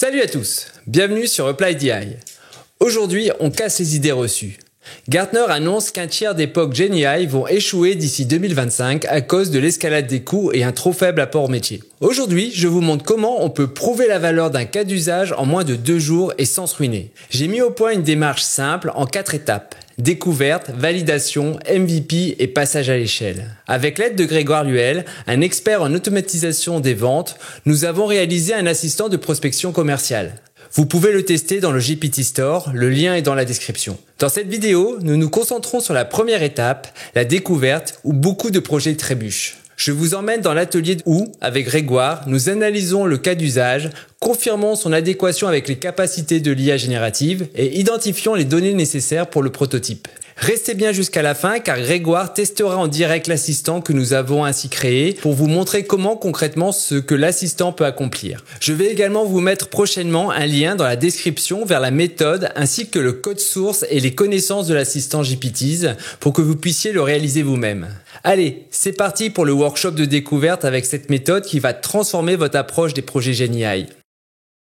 Salut à tous, bienvenue sur Apply DI. Aujourd'hui, on casse les idées reçues. Gartner annonce qu'un tiers des POC GenAI vont échouer d'ici 2025 à cause de l'escalade des coûts et un trop faible apport métier. Aujourd'hui, je vous montre comment on peut prouver la valeur d'un cas d'usage en moins de 2 jours et sans se ruiner. J'ai mis au point une démarche simple en 4 étapes. Découverte, validation, MVP et passage à l'échelle. Avec l'aide de Grégoire Luel, un expert en automatisation des ventes, nous avons réalisé un assistant de prospection commerciale. Vous pouvez le tester dans le GPT Store, le lien est dans la description. Dans cette vidéo, nous nous concentrons sur la première étape, la découverte, où beaucoup de projets trébuchent. Je vous emmène dans l'atelier où, avec Grégoire, nous analysons le cas d'usage, confirmons son adéquation avec les capacités de l'IA générative et identifions les données nécessaires pour le prototype. Restez bien jusqu'à la fin car Grégoire testera en direct l'assistant que nous avons ainsi créé pour vous montrer comment concrètement ce que l'assistant peut accomplir. Je vais également vous mettre prochainement un lien dans la description vers la méthode ainsi que le code source et les connaissances de l'assistant GPTs pour que vous puissiez le réaliser vous-même. Allez, c'est parti pour le workshop de découverte avec cette méthode qui va transformer votre approche des projets GenAI.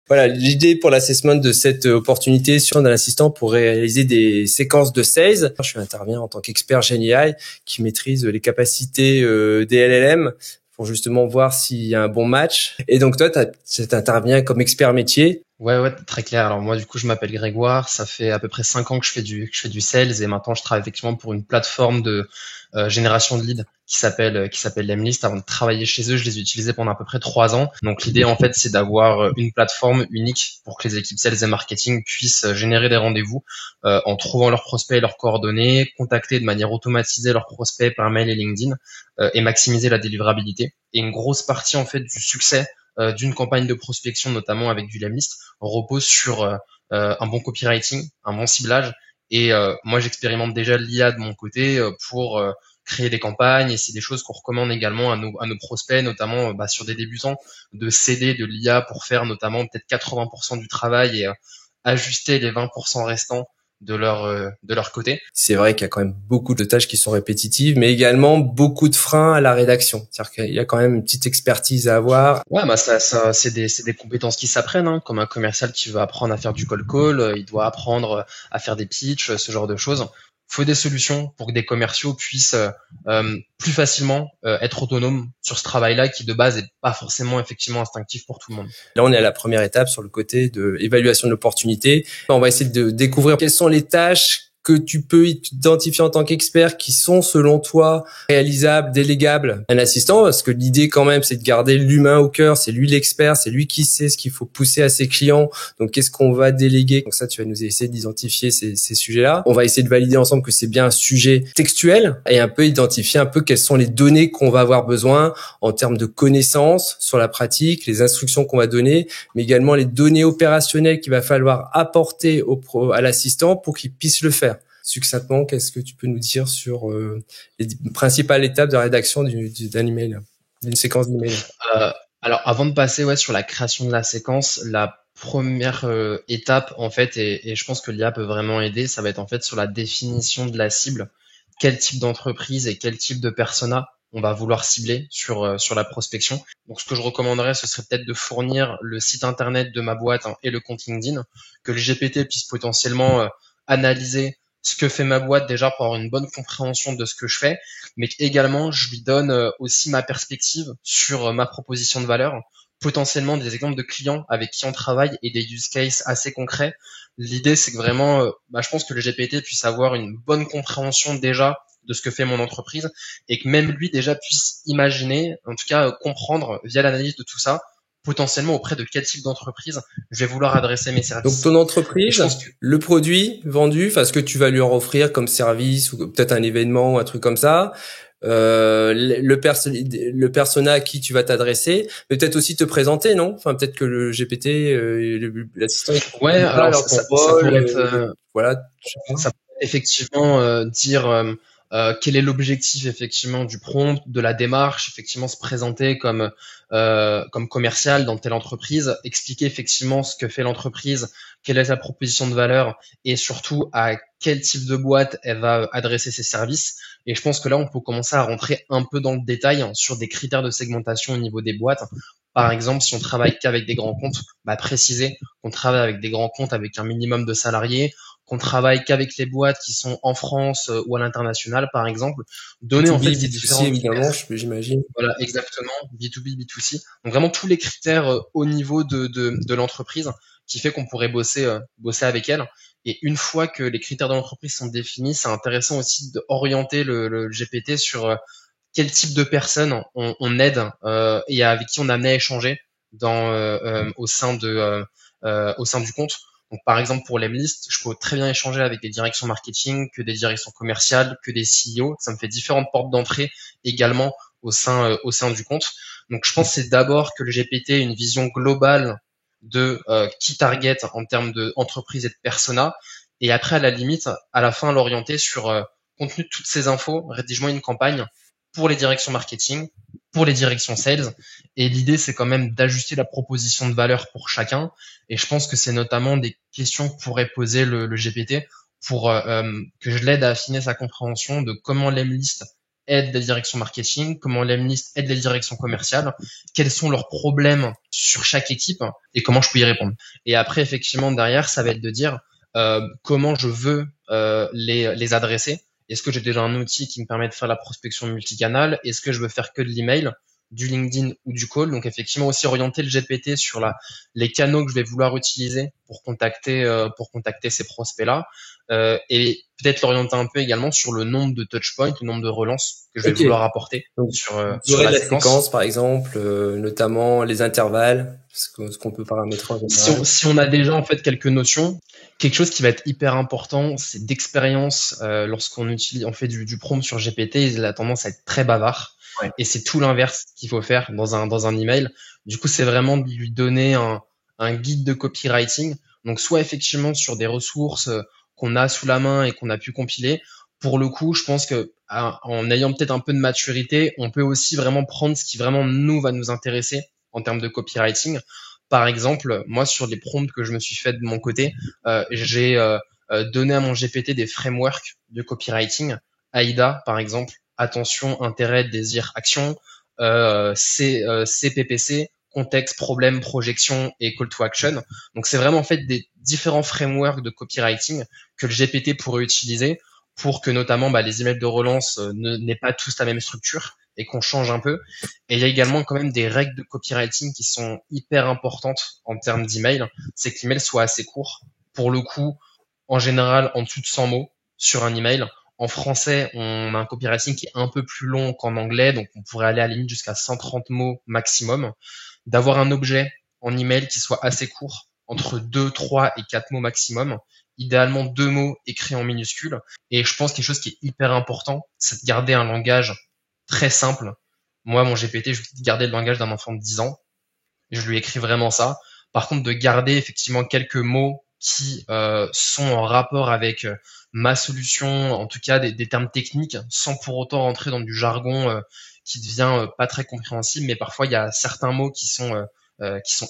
Voilà, l'idée pour l'assessment de cette opportunité sur un assistant pour réaliser des séquences de sales. Je interviens en tant qu'expert GenAI qui maîtrise les capacités des LLM pour justement voir s'il y a un bon match. Et donc toi, tu interviens comme expert métier. Ouais, très clair. Alors moi, du coup, je m'appelle Grégoire. Ça fait à peu près 5 ans que je fais du sales et maintenant je travaille effectivement pour une plateforme de génération de leads qui s'appelle Lemlist. Avant de travailler chez eux, je les ai utilisés pendant à peu près 3 ans. Donc l'idée en fait, c'est d'avoir une plateforme unique pour que les équipes sales et marketing puissent générer des rendez-vous en trouvant leurs prospects et leurs coordonnées, contacter de manière automatisée leurs prospects par mail et LinkedIn et maximiser la délivrabilité. Et une grosse partie en fait du succès d'une campagne de prospection, notamment avec du Lemlist, repose sur un bon copywriting, un bon ciblage. Et moi, j'expérimente déjà l'IA de mon côté pour créer des campagnes. Et c'est des choses qu'on recommande également à nos prospects, notamment sur des débutants, de céder de l'IA pour faire notamment peut-être 80% du travail et ajuster les 20% restants de leur côté. C'est vrai qu'il y a quand même beaucoup de tâches qui sont répétitives, mais également beaucoup de freins à la rédaction. C'est-à-dire qu'il y a quand même une petite expertise à avoir. Ouais, ça, c'est des compétences qui s'apprennent, hein, comme un commercial qui veut apprendre à faire du cold call, il doit apprendre à faire des pitchs, ce genre de choses. Faut des solutions pour que des commerciaux puissent plus facilement être autonomes sur ce travail-là qui de base est pas forcément effectivement instinctif pour tout le monde. Là, on est à la première étape sur le côté de évaluation de l'opportunité. On va essayer de découvrir quelles sont les tâches que tu peux identifier en tant qu'expert qui sont selon toi réalisables, délégables, un assistant, parce que l'idée quand même c'est de garder l'humain au cœur, c'est lui l'expert, c'est lui qui sait ce qu'il faut pousser à ses clients, donc qu'est-ce qu'on va déléguer. Donc ça, tu vas nous essayer d'identifier ces sujets-là. On va essayer de valider ensemble que c'est bien un sujet textuel et un peu identifier un peu quelles sont les données qu'on va avoir besoin en termes de connaissances sur la pratique, les instructions qu'on va donner, mais également les données opérationnelles qu'il va falloir apporter à l'assistant pour qu'il puisse le faire. Succinctement, qu'est-ce que tu peux nous dire sur les principales étapes de rédaction d'un email, d'une séquence d'email? Alors, avant de passer sur la création de la séquence, la première étape, en fait, et je pense que l'IA peut vraiment aider, ça va être en fait sur la définition de la cible. Quel type d'entreprise et quel type de persona on va vouloir cibler sur la prospection. Donc, ce que je recommanderais, ce serait peut-être de fournir le site internet de ma boîte et le compte LinkedIn, que le GPT puisse potentiellement analyser ce que fait ma boîte déjà pour avoir une bonne compréhension de ce que je fais, mais également je lui donne aussi ma perspective sur ma proposition de valeur, potentiellement des exemples de clients avec qui on travaille et des use cases assez concrets. L'idée c'est que vraiment, je pense que le GPT puisse avoir une bonne compréhension déjà de ce que fait mon entreprise et que même lui déjà puisse imaginer, en tout cas comprendre via l'analyse de tout ça, potentiellement auprès de quel type d'entreprise je vais vouloir adresser mes services. Donc ton entreprise, le produit vendu, enfin ce que tu vas lui en offrir comme service ou peut-être un événement ou un truc comme ça, le persona à qui tu vas t'adresser, mais peut-être aussi te présenter, non? Enfin peut-être que le GPT, l'assistant. Ouais, alors ça pourrait être, voilà. Ça pourrait effectivement dire quel est l'objectif effectivement du prompt, de la démarche, effectivement se présenter comme commercial dans telle entreprise, expliquer effectivement ce que fait l'entreprise, quelle est sa proposition de valeur et surtout à quel type de boîte elle va adresser ses services. Et je pense que là, on peut commencer à rentrer un peu dans le détail sur des critères de segmentation au niveau des boîtes Par exemple, si on travaille qu'avec des grands comptes, bah, préciser qu'on travaille avec des grands comptes avec un minimum de salariés, qu'on travaille qu'avec les boîtes qui sont en France ou à l'international, par exemple. Donner en B2B, fait ces B2C différents évidemment, critères. j'imagine. Voilà, exactement. B2B, B2C. Donc vraiment tous les critères au niveau de l'entreprise qui fait qu'on pourrait bosser avec elle. Et une fois que les critères de l'entreprise sont définis, c'est intéressant aussi d'orienter le GPT sur quel type de personnes on aide et avec qui on a amené à échanger au sein du compte. Donc, par exemple, pour l'Emlist, je peux très bien échanger avec des directions marketing, que des directions commerciales, que des CEO. Ça me fait différentes portes d'entrée également au sein du compte. Donc, je pense que c'est d'abord que le GPT ait une vision globale de qui target en termes de entreprise et de persona. Et après, à la limite, à la fin, l'orienter sur compte tenu de toutes ces infos, rédige-moi une campagne pour les directions marketing, pour les directions sales. Et l'idée, c'est quand même d'ajuster la proposition de valeur pour chacun. Et je pense que c'est notamment des questions que pourrait poser le GPT pour que je l'aide à affiner sa compréhension de comment l'Emlist aide les directions marketing, comment l'Emlist aide les directions commerciales, quels sont leurs problèmes sur chaque équipe et comment je peux y répondre. Et après, effectivement, derrière, ça va être de dire comment je veux les adresser. Est-ce que j'ai déjà un outil qui me permet de faire la prospection multicanal? Est-ce que je veux faire que de l'email, du LinkedIn ou du call? Donc effectivement aussi orienter le GPT sur les canaux que je vais vouloir utiliser pour contacter ces prospects-là. Et peut-être l'orienter un peu également sur le nombre de touchpoints, le nombre de relances que je vais vouloir apporter Donc, sur durée la de la séquence. séquence, par exemple, notamment les intervalles, ce qu'on peut paramétrer en général. Si on a déjà en fait quelques notions, quelque chose qui va être hyper important, c'est d'expérience. On fait du prompt sur GPT, il a tendance à être très bavard. Ouais. Et c'est tout l'inverse qu'il faut faire dans un email. Du coup, c'est vraiment de lui donner un guide de copywriting. Donc, soit effectivement sur des ressources qu'on a sous la main et qu'on a pu compiler. Pour le coup, je pense que en ayant peut-être un peu de maturité, on peut aussi vraiment prendre ce qui vraiment va nous intéresser en termes de copywriting. Par exemple, moi, sur les prompts que je me suis fait de mon côté, j'ai donné à mon GPT des frameworks de copywriting. AIDA, par exemple, attention, intérêt, désir, action, CPPC, contexte, problème, projection et call to action. Donc, c'est vraiment en fait des différents frameworks de copywriting que le GPT pourrait utiliser pour que notamment les emails de relance n'aient pas tous la même structure et qu'on change un peu. Et il y a également quand même des règles de copywriting qui sont hyper importantes en termes d'email. C'est que l'email soit assez court. Pour le coup, en général, en dessous de 100 mots sur un email. En français, on a un copywriting qui est un peu plus long qu'en anglais, donc on pourrait aller à la limite jusqu'à 130 mots maximum. D'avoir un objet en email qui soit assez court, entre 2, 3 et 4 mots maximum. Idéalement 2 mots écrits en minuscules. Et je pense quelque chose qui est hyper important, c'est de garder un langage très simple. Moi, mon GPT, je lui dis de garder le langage d'un enfant de 10 ans. Je lui écris vraiment ça. Par contre, de garder effectivement quelques mots qui sont en rapport avec ma solution, en tout cas des termes techniques, sans pour autant rentrer dans du jargon qui devient pas très compréhensible. Mais parfois, il y a certains mots qui sont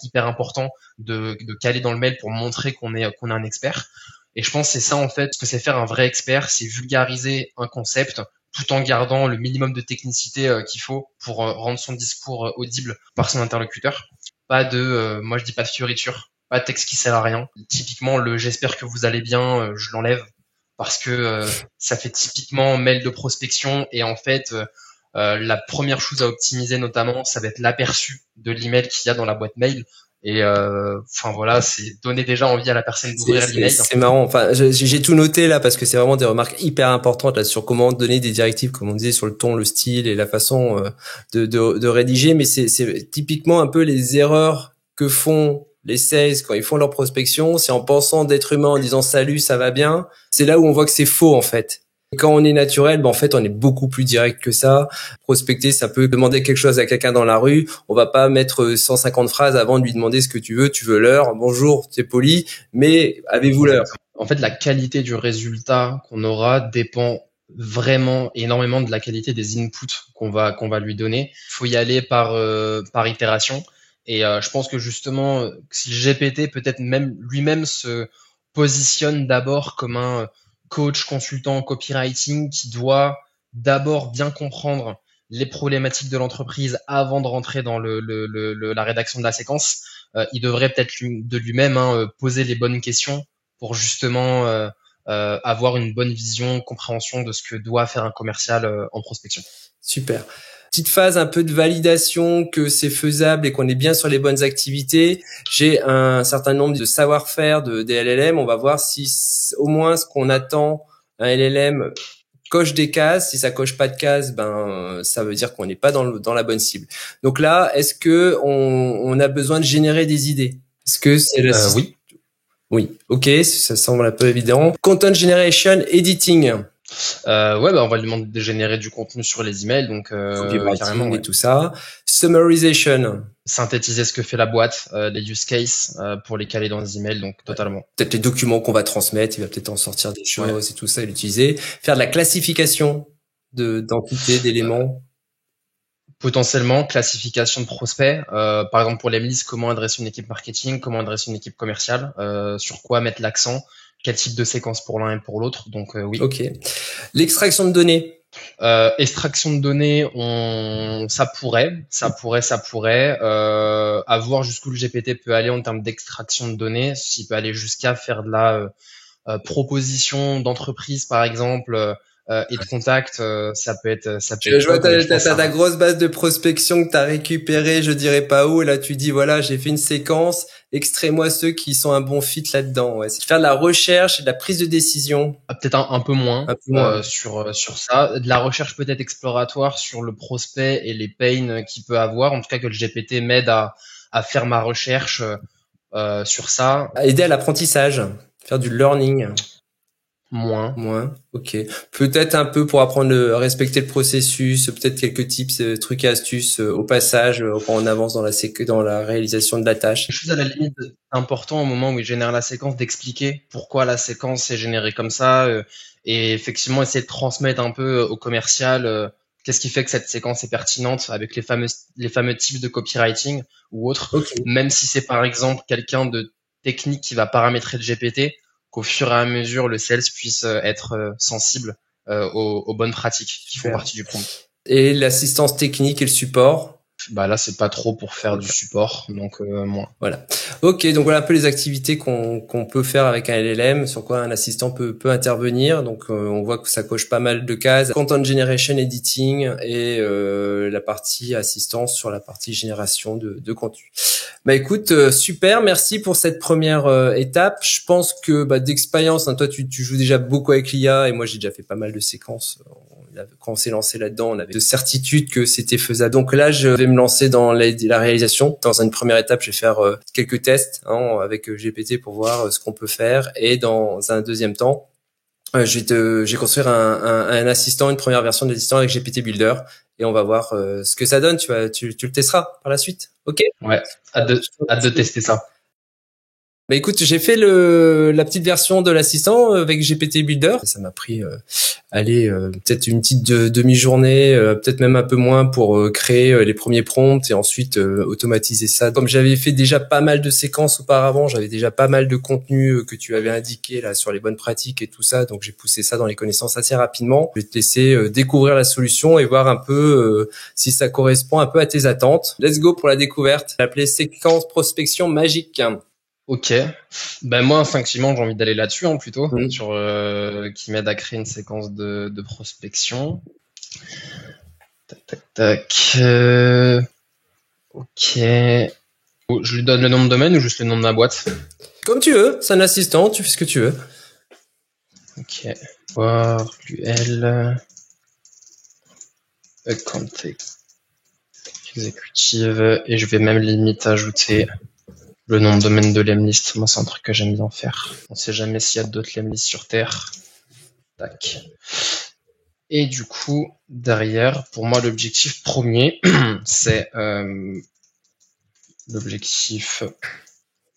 hyper importants de caler dans le mail pour montrer qu'on est un expert. Et je pense que c'est ça en fait, ce que c'est faire un vrai expert, c'est vulgariser un concept tout en gardant le minimum de technicité qu'il faut pour rendre son discours audible par son interlocuteur. Pas de, moi je dis pas de fioriture, pas de texte qui sert à rien. Typiquement, le j'espère que vous allez bien, je l'enlève parce que ça fait typiquement mail de prospection et en fait, la première chose à optimiser notamment, ça va être l'aperçu de l'email qu'il y a dans la boîte mail. Et voilà, c'est donner déjà envie à la personne d'ouvrir l'email. C'est marrant. Enfin, j'ai tout noté là parce que c'est vraiment des remarques hyper importantes là sur comment donner des directives, comme on disait, sur le ton, le style et la façon de rédiger. Mais c'est typiquement un peu les erreurs que font les sales quand ils font leur prospection. C'est en pensant d'être humain, en disant salut, ça va bien. C'est là où on voit que c'est faux en fait. Quand on est naturel, en fait, on est beaucoup plus direct que ça. Prospecter, ça peut demander quelque chose à quelqu'un dans la rue. On va pas mettre 150 phrases avant de lui demander ce que tu veux. Tu veux l'heure. Bonjour, t'es poli, mais avez-vous l'heure? En fait, la qualité du résultat qu'on aura dépend vraiment énormément de la qualité des inputs qu'on va lui donner. Il faut y aller par itération. Et je pense que justement, si le GPT peut-être même lui-même se positionne d'abord comme un coach, consultant, copywriting qui doit d'abord bien comprendre les problématiques de l'entreprise avant de rentrer dans la rédaction de la séquence, il devrait peut-être de lui-même poser les bonnes questions pour justement avoir une bonne vision, compréhension de ce que doit faire un commercial en prospection. Super. Petite phase un peu de validation que c'est faisable et qu'on est bien sur les bonnes activités. J'ai un certain nombre de savoir-faire des LLM. On va voir si au moins ce qu'on attend un LLM coche des cases. Si ça coche pas de cases, ça veut dire qu'on n'est pas dans la bonne cible. Donc là, est-ce que on a besoin de générer des idées? Est-ce que c'est oui. Oui. Ok, ça semble un peu évident. Content generation, editing. On va lui demander de générer du contenu sur les emails, donc carrément et tout ça. Summarization. Synthétiser ce que fait la boîte, les use cases pour les caler dans les emails, donc totalement. Peut-être les documents qu'on va transmettre, il va peut-être en sortir des choses et tout ça et l'utiliser. Faire de la classification d'entités, d'éléments. Potentiellement, classification de prospects. Par exemple, pour les listes, comment adresser une équipe marketing, comment adresser une équipe commerciale, sur quoi mettre l'accent, quel type de séquence pour l'un et pour l'autre. Donc oui. Ok. L'extraction de données. Extraction de données, ça pourrait. À voir jusqu'où le GPT peut aller en termes d'extraction de données. S'il peut aller jusqu'à faire de la proposition d'entreprise, par exemple. Et de contact, ça peut être. Je vois t'as ta grosse base de prospection que t'as récupérée, je dirais pas où. Et là, tu dis voilà, j'ai fait une séquence. Extrais-moi ceux qui sont un bon fit là-dedans. Ouais. C'est de faire de la recherche et de la prise de décision. Peut-être un peu moins, sur ça. De la recherche peut-être exploratoire sur le prospect et les pains qu'il peut avoir. En tout cas, que le GPT m'aide à faire ma recherche sur ça. Aider à l'apprentissage, faire du learning. Moins. Ok. Peut-être un peu pour apprendre à respecter le processus, peut-être quelques tips, trucs et astuces au passage quand on avance dans la réalisation de la tâche. Quelque chose à la limite important au moment où il génère la séquence d'expliquer pourquoi la séquence est générée comme ça et effectivement essayer de transmettre un peu au commercial qu'est-ce qui fait que cette séquence est pertinente avec les fameux types de copywriting ou autres. Okay. Même si c'est par exemple quelqu'un de technique qui va paramétrer le GPT, qu'au fur et à mesure, le sales puisse être sensible aux bonnes pratiques qui font partie du prompt. Et l'assistance technique et le support? Là, c'est pas trop pour faire du support, donc moins. Voilà. Ok, donc voilà un peu les activités qu'on peut faire avec un LLM, sur quoi un assistant peut intervenir. Donc on voit que ça coche pas mal de cases. Content generation, editing et la partie assistance sur la partie génération de contenu. Écoute, super, merci pour cette première étape. Je pense que d'expérience, toi tu joues déjà beaucoup avec l'IA et moi j'ai déjà fait pas mal de séquences. Quand on s'est lancé là-dedans, on avait de certitude que c'était faisable. Donc là, je vais me lancer dans la réalisation. Dans une première étape, je vais faire quelques tests avec GPT pour voir ce qu'on peut faire. Et dans un deuxième temps, je vais construire un assistant, une première version de l'assistant avec GPT Builder. Et on va voir ce que ça donne. Tu le testeras par la suite. Ok. Ouais. Hâte de tester ça. Écoute, j'ai fait la petite version de l'assistant avec GPT Builder. Ça m'a pris peut-être une petite demi-journée, peut-être même un peu moins pour créer les premiers prompts et ensuite automatiser ça. Comme j'avais fait déjà pas mal de séquences auparavant, j'avais déjà pas mal de contenu que tu avais indiqué là sur les bonnes pratiques et tout ça, donc j'ai poussé ça dans les connaissances assez rapidement. Je vais te laisser découvrir la solution et voir un peu si ça correspond un peu à tes attentes. Let's go pour la découverte. L'appeler séquence prospection magique. Ok. Moi, effectivement, j'ai envie d'aller là-dessus, plutôt, sur qui m'aide à créer une séquence de prospection. Tac. Ok. Je lui donne le nom de domaine ou juste le nom de ma boîte? Comme tu veux. C'est un assistant. Tu fais ce que tu veux. Ok. Voir l'UL. Account exécutive. Et je vais même limite ajouter le nom de domaine de lemlist. Moi, c'est un truc que j'aime bien faire. On sait jamais s'il y a d'autres lemlists sur Terre. Tac. Et du coup, derrière, pour moi, l'objectif premier, c'est l'objectif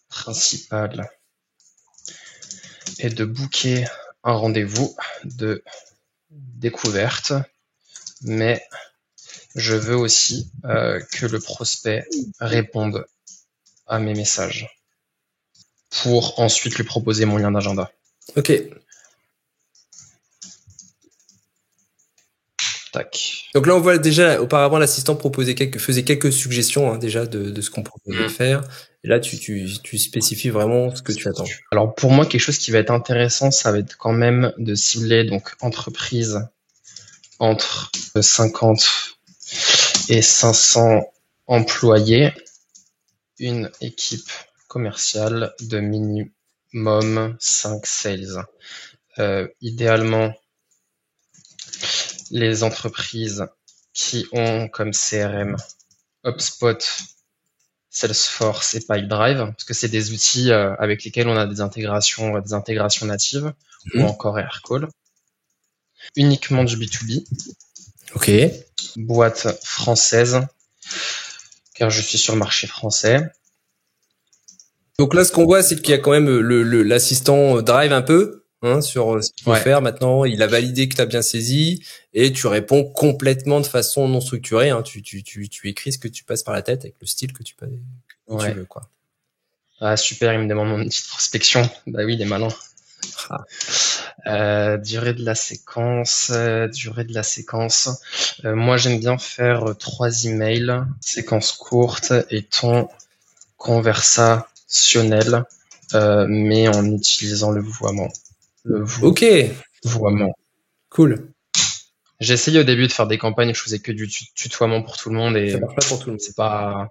principal est de booker un rendez-vous de découverte, mais je veux aussi que le prospect réponde à mes messages pour ensuite lui proposer mon lien d'agenda. Ok. Tac. Donc là, on voit déjà, auparavant, l'assistant faisait quelques suggestions déjà de ce qu'on pouvait faire. Et là, tu spécifies vraiment ce que tu attends. Alors pour moi, quelque chose qui va être intéressant, ça va être quand même de cibler donc entreprise entre 50 et 500 employés, une équipe commerciale de minimum 5 sales. Idéalement, les entreprises qui ont comme CRM HubSpot, Salesforce et Pipedrive, parce que c'est des outils avec lesquels on a des intégrations natives, ou encore Aircall. Uniquement du B2B. Ok. Boîte française, car je suis sur le marché français. Donc là, ce qu'on voit, c'est qu'il y a quand même l'assistant drive un peu sur ce qu'il faut faire maintenant. Il a validé que tu as bien saisi et tu réponds complètement de façon non structurée. Tu écris ce que tu passes par la tête avec le style que tu veux, quoi. Ah super, il me demande mon petite prospection. Bah oui, il est malin. Durée de la séquence. Moi, j'aime bien faire 3 emails, séquence courte et ton conversationnel, mais en utilisant le vouvoiement. Ok. Vouvoiement. Cool. J'ai essayé au début de faire des campagnes où je faisais que du tutoiement pour tout le monde et ça marche pas pour tout le monde. C'est pas.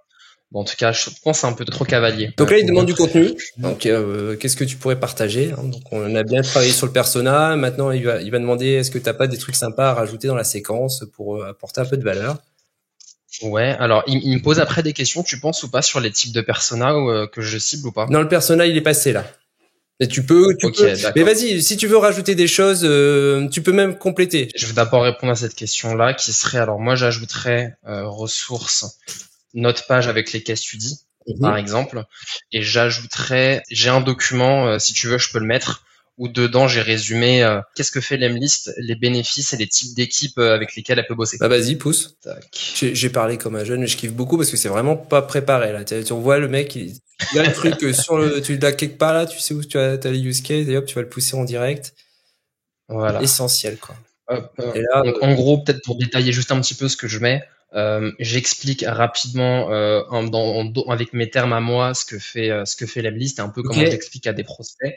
Bon, en tout cas, je pense que c'est un peu trop cavalier. Donc là, il demande du contenu. Donc, qu'est-ce que tu pourrais partager? Donc, on a bien travaillé sur le persona. Maintenant, il va demander est-ce que t'as pas des trucs sympas à rajouter dans la séquence pour apporter un peu de valeur? Ouais. Alors, il me pose après des questions. Tu penses ou pas sur les types de persona que je cible ou pas? Non, le persona, il est passé là. Et tu peux. Mais vas-y, si tu veux rajouter des choses, tu peux même compléter. Je vais d'abord répondre à cette question-là, qui serait alors moi j'ajouterais ressources, notre page avec les case studies, par exemple, et j'ai un document, si tu veux, je peux le mettre, où dedans j'ai résumé qu'est-ce que fait l'Emlist, les bénéfices et les types d'équipes avec lesquelles elle peut bosser. Bah vas-y, pousse. J'ai parlé comme un jeune, mais je kiffe beaucoup parce que c'est vraiment pas préparé là. Tu vois le mec, il a le truc tu l'as quelque part là, tu sais où tu as les use case et hop, tu vas le pousser en direct. Voilà. Essentiel quoi. Et là, donc, en gros, peut-être pour détailler juste un petit peu ce que je mets, j'explique rapidement avec mes termes à moi ce que fait l'Emlist et un peu comment j'explique à des prospects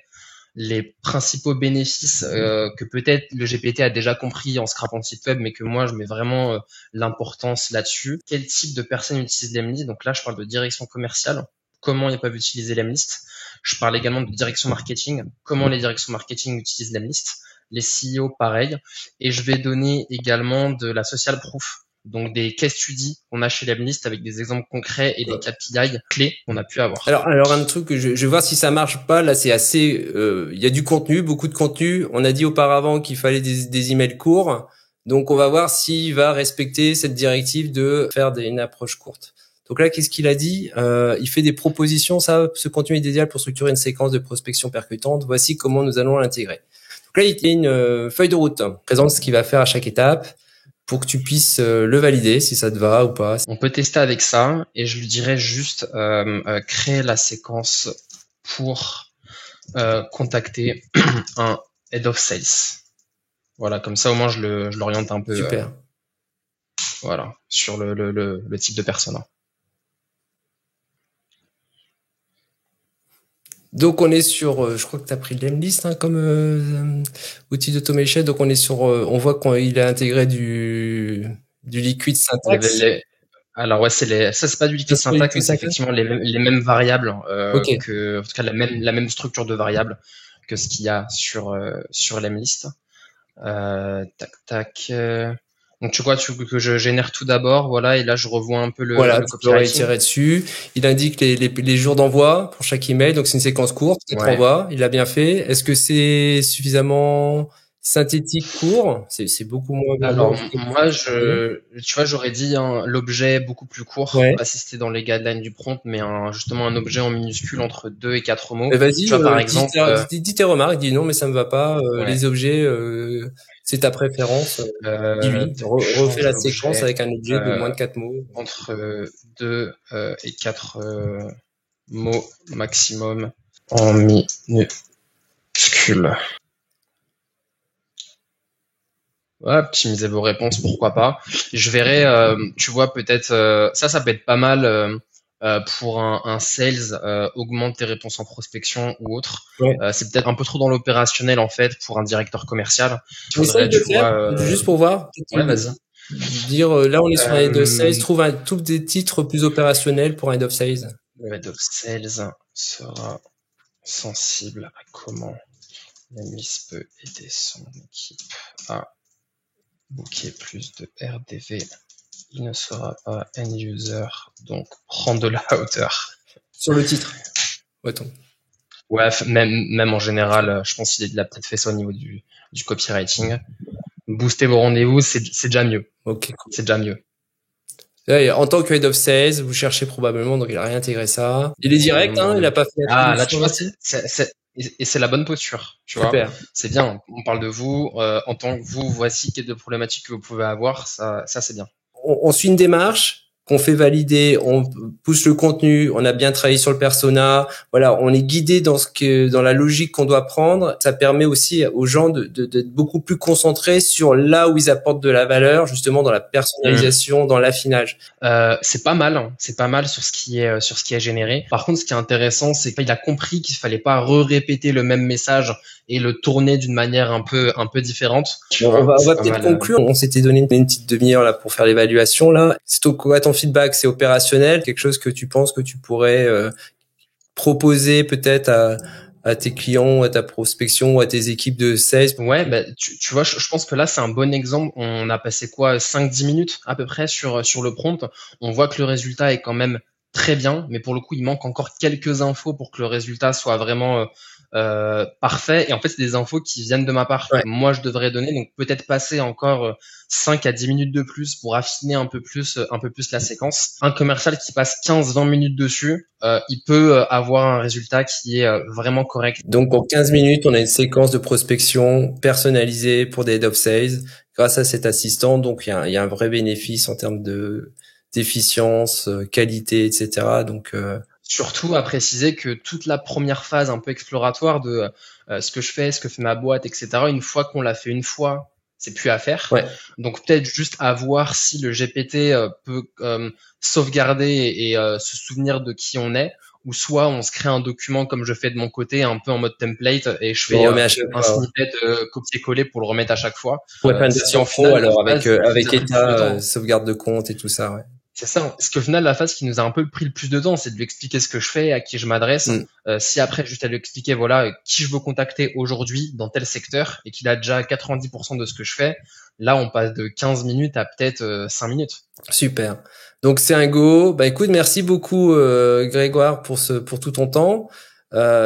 les principaux bénéfices que peut-être le GPT a déjà compris en scrapant le site web, mais que moi je mets vraiment l'importance là-dessus. Quel type de personnes utilisent l'Emlist? Donc là, je parle de direction commerciale. Comment ils peuvent utiliser l'Emlist? Je parle également de direction marketing. Comment les directions marketing utilisent l'Emlist? Les CEO, pareil. Et je vais donner également de la social proof. Donc des case studies qu'on a chez l'Emlist avec des exemples concrets et des KPI clés qu'on a pu avoir. Alors un truc que je vais voir si ça marche pas. Là, c'est assez. Il y a du contenu, beaucoup de contenu. On a dit auparavant qu'il fallait des emails courts. Donc on va voir s'il va respecter cette directive de faire une approche courte. Donc là, qu'est-ce qu'il a dit? Il fait des propositions. Ce contenu est idéal pour structurer une séquence de prospection percutante. Voici comment nous allons l'intégrer. Donc là, il y a une feuille de route. Présente ce qu'il va faire à chaque étape pour que tu puisses le valider, si ça te va ou pas. On peut tester avec ça et je lui dirais juste créer la séquence pour contacter un head of sales. Voilà, comme ça au moins je l'oriente un peu. Super. Voilà, sur le type de persona. Donc on est sur, je crois que tu as pris l'Emlist comme outil d'automation. Donc on est sur, on voit qu'il a intégré du liquid syntax. Alors ouais, ça c'est pas du liquid syntax, mais c'est effectivement les mêmes variables que, en tout cas la même structure de variables que ce qu'il y a sur l'Emlist. Donc tu vois, que je génère tout d'abord, voilà, et là je revois un peu le copywriting. Tiré dessus. Il indique les jours d'envoi pour chaque email, donc c'est une séquence courte, 4 envois. Il a bien fait. Est-ce que c'est suffisamment synthétique, court? C'est beaucoup moins. Alors moi, tu vois, j'aurais dit l'objet beaucoup plus court. Pas si c'était dans les guidelines du prompt, mais justement un objet en minuscule entre 2 et 4 mots. Vas-y, tu vois, par exemple, dis tes remarques, dis non, mais ça me va pas. Les objets. C'est ta préférence. Refais la séquence avec un objet de moins de 4 mots. Entre 2 et 4 mots maximum en minuscule. Ouais, optimiser vos réponses, pourquoi pas. Je verrai, tu vois, peut-être ça peut être pas mal pour un sales, augmente tes réponses en prospection ou autre. Ouais. C'est peut-être un peu trop dans l'opérationnel en fait pour un directeur commercial. Il Essaye faudrait, de tu le faire, vois, juste pour voir. ouais, vas-y. Dire, là, on est sur un head of sales, Euh, trouve tous des titres plus opérationnels pour un head of sales. le head of sales sera sensible à comment Nemis peut aider son équipe à booker plus de RDV. Il ne sera pas end user, donc prendre de la hauteur. Sur le titre. Ouais, Ouais, même en général, je pense qu'il a peut-être fait ça au niveau du copywriting. Booster vos rendez-vous, c'est déjà mieux. Ok, cool. C'est déjà mieux. Là, en tant que head of sales, vous cherchez probablement, donc il a réintégré ça. Il est direct, hein, il a pas fait. Ah, là, tu vois, c'est la bonne posture, tu vois. Super. C'est bien. On parle de vous, en tant que vous, voici quelles de problématiques que vous pouvez avoir. Ça c'est bien. On suit une démarche qu'on fait valider, on pousse le contenu, on a bien travaillé sur le persona, voilà, on est guidé dans la logique qu'on doit prendre. Ça permet aussi aux gens d'être beaucoup plus concentrés sur là où ils apportent de la valeur, justement dans la personnalisation, dans l'affinage. C'est pas mal, hein. C'est pas mal sur ce qui est généré. Par contre, ce qui est intéressant, c'est qu'il a compris qu'il fallait pas répéter le même message et le tourner d'une manière un peu différente. Bon, on va peut-être conclure. On s'était donné une petite demi-heure là pour faire l'évaluation là. C'est quoi ton feedback? C'est opérationnel, quelque chose que tu penses que tu pourrais proposer peut-être à tes clients, à ta prospection, à tes équipes de sales? Ouais, bah, tu vois, je pense que là, c'est un bon exemple. On a passé quoi, 5-10 minutes à peu près sur le prompt. On voit que le résultat est quand même très bien, mais pour le coup, il manque encore quelques infos pour que le résultat soit vraiment parfait. Et en fait, c'est des infos qui viennent de ma part, Ouais. que moi je devrais donner. Donc peut-être passer encore 5 à 10 minutes de plus pour affiner un peu plus la séquence. Un commercial qui passe 15-20 minutes dessus, il peut avoir un résultat qui est vraiment correct. Donc en 15 minutes, on a une séquence de prospection personnalisée pour des head of sales grâce à cet assistant. Donc il y a un vrai bénéfice en termes d'efficience, qualité, etc. Donc Surtout à préciser que toute la première phase un peu exploratoire de ce que je fais, ce que fait ma boîte, etc., une fois qu'on l'a fait une fois, c'est plus à faire. ouais. Donc peut-être juste à voir si le GPT peut sauvegarder et se souvenir de qui on est, ou soit on se crée un document comme je fais de mon côté, un peu en mode template, et je fais un snippet copier-coller pour le remettre à chaque fois. Ouais, pas une version pro alors avec état, sauvegarde de compte et tout ça, ouais. C'est ça. Parce qu'au final, la phase qui nous a un peu pris le plus de temps, c'est de lui expliquer ce que je fais, à qui je m'adresse. Si après, juste à lui expliquer, voilà, qui je veux contacter aujourd'hui dans tel secteur et qu'il a déjà 90% de ce que je fais, là, on passe de 15 minutes à peut-être 5 minutes. Super. Donc, c'est un go. Bah, écoute, merci beaucoup, Grégoire, pour tout ton temps.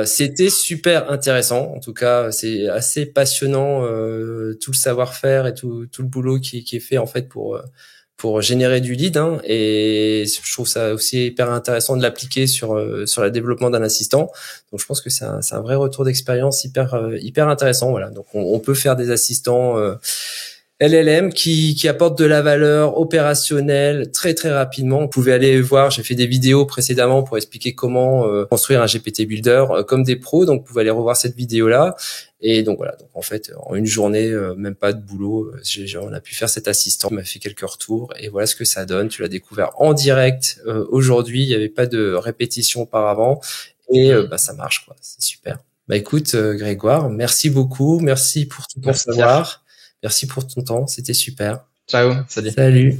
C'était super intéressant. En tout cas, c'est assez passionnant, tout le savoir-faire et tout le boulot qui est fait, en fait, pour générer du lead, hein, et je trouve ça aussi hyper intéressant de l'appliquer sur le développement d'un assistant. Donc je pense que c'est un vrai retour d'expérience hyper intéressant. Voilà. Donc on peut faire des assistants LLM qui apportent de la valeur opérationnelle très très rapidement. Vous pouvez aller voir, j'ai fait des vidéos précédemment pour expliquer comment construire un GPT Builder comme des pros, donc vous pouvez aller revoir cette vidéo là. Et donc voilà, donc en fait en une journée, même pas de boulot, on a pu faire cet assistant, il m'a fait quelques retours et voilà ce que ça donne. Tu l'as découvert en direct aujourd'hui, il n'y avait pas de répétition auparavant et bah ça marche quoi, c'est super. Bah écoute Grégoire, merci beaucoup, merci pour tout ton savoir. Merci pour ton temps, c'était super. Ciao, salut. Salut.